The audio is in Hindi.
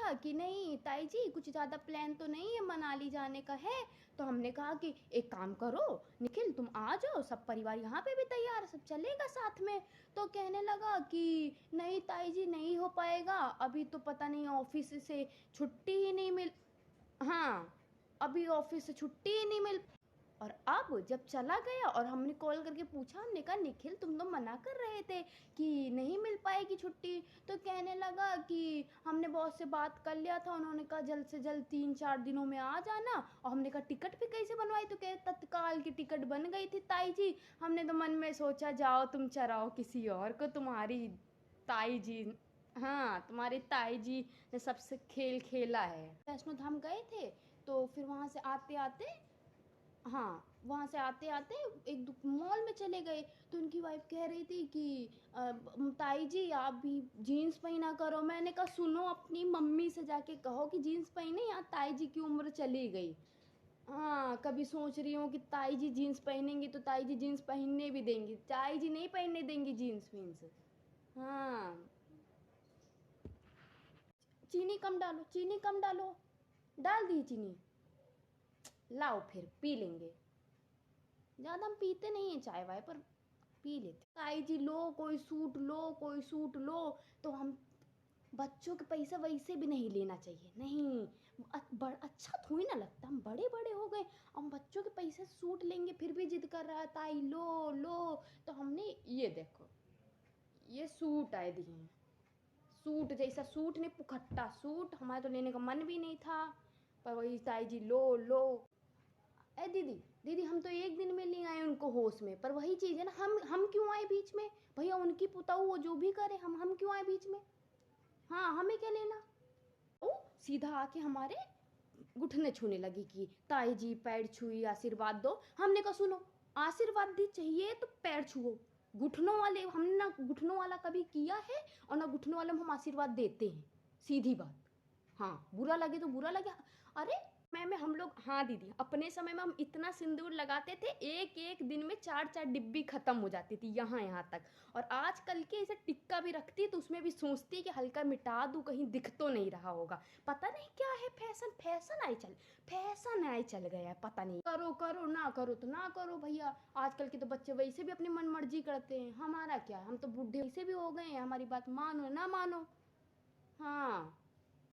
लगा कि नहीं ताई जी कुछ ज़्यादा प्लान तो नहीं है, मनाली जाने का है। तो हमने कहा कि एक काम करो निखिल, तुम आ जाओ, सब परिवार यहाँ पे भी तैयार, सब चलेगा साथ में। तो कहने लगा कि नहीं ताई जी नहीं हो पाएगा, अभी तो पता नहीं ऑफिस से छुट्टी ही नहीं मिल, हाँ अभी ऑफिस से छुट्टी ही नहीं मिल। और अब जब चला गया और हमने कॉल करके पूछा, हमने कहा निखिल तुम तो मना कर रहे थे कि नहीं मिल पाएगी छुट्टी। तो कहने लगा कि हमने बॉस से बात कर लिया था, उन्होंने कहा जल्द से जल्द 3-4 दिनों में आ जाना। और हमने कहा टिकट भी कैसे बनवाई, तो कह तत्काल की टिकट बन गई थी ताई जी। हमने तो मन में सोचा जाओ तुम चराओ किसी और को, तुम्हारी ताई जी, हाँ तुम्हारी ताई जी ने सबसे खेल खेला है। वैष्णो धाम गए थे, तो फिर वहाँ से आते आते, हाँ वहाँ से आते आते एक मॉल में चले गए। तो उनकी वाइफ कह रही थी कि ताई जी आप भी जीन्स पहना करो। मैंने कहा सुनो अपनी मम्मी से जाके कहो कि जीन्स पहने, यहाँ ताई जी की उम्र चली गई। हाँ कभी सोच रही हूँ कि ताई जी जीन्स पहनेंगी तो ताई जी जीन्स पहनने भी देंगी, ताई जी नहीं पहनने देंगी जीन्स वीन्स। हाँ चीनी कम डालो, चीनी कम डालो, डाल दी चीनी, लाओ फिर पी लेंगे। ज़्यादा हम पीते नहीं हैं चाय वाय, पर पी लेते। ताई जी लो कोई सूट लो, कोई सूट लो। तो हम बच्चों के पैसा वैसे भी नहीं लेना चाहिए, नहीं अच्छा थोड़ी ना लगता, हम बड़े बड़े हो गए, हम बच्चों के पैसे सूट लेंगे, फिर भी जिद कर रहा है ताई लो लो। तो हमने ये देखो ये सूट आए दिए हैं, सूट जैसा सूट नहीं, पुखट्टा सूट, हमारे तो लेने का मन भी नहीं था, पर वही ताई जी लो लो। ए दीदी, दीदी हम तो एक दिन में ले आए उनको होश में, पर वही चीज़ है ना, हम क्यों आए बीच में, भैया उनकी पुताऊ वो जो भी करे, हम क्यों आए बीच में, हाँ हमें क्या लेना। वो सीधा आके हमारे घुटने छूने लगी कि ताई जी पैर छुई आशीर्वाद दो। हमने कहा सुनो, आशीर्वाद दी चाहिए तो पैर छुओ, घुटनों वाले हमने ना घुटनों वाला कभी किया है और ना घुटनों वाले में हम आशीर्वाद देते हैं, सीधी बात। हाँ बुरा लगे तो बुरा लगे। अरे समय में हम लोग, हाँ दीदी अपने समय में हम इतना सिंदूर लगाते थे, एक एक दिन में 4-4 डिब्बी खत्म हो जाती थी यहाँ यहाँ तक। और आजकल के इसे टिक्का भी रखती तो उसमें भी सोचती कि हल्का मिटा दूँ कहीं दिख तो नहीं रहा होगा। पता नहीं क्या है, फैशन फैशन आई चल गया है, पता नहीं। करो करो ना करो तो ना करो भैया, आजकल के तो बच्चे वैसे भी अपनी मन मर्जी करते हैं, हमारा क्या, हम तो बूढ़े वैसे भी हो गए हैं, हमारी बात मानो ना मानो। हाँ